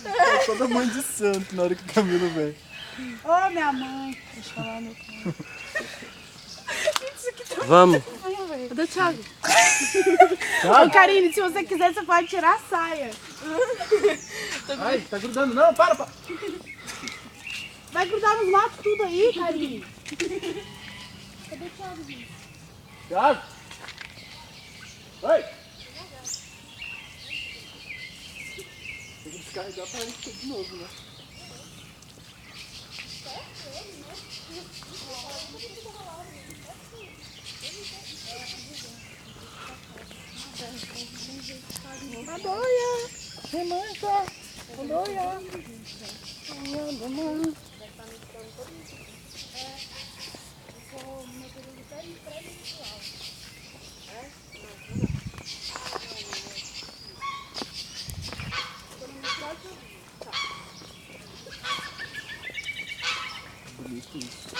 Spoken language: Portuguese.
É toda mãe de santo na hora que o Camilo vem. Ô, minha mãe. Deixa eu falar no carro. Isso aqui tá Vamos. Cadê o Thiago? Ô, Karine, se você quiser, você pode tirar a saia. Ai, tá grudando. Não, para. Vai grudar nos matos tudo aí, Karine. Cadê o Thiago, gente? Thiago. Oi. Tem que descarregar pra ele de novo, né? Adoia, remancha, adoia. Bonito isso.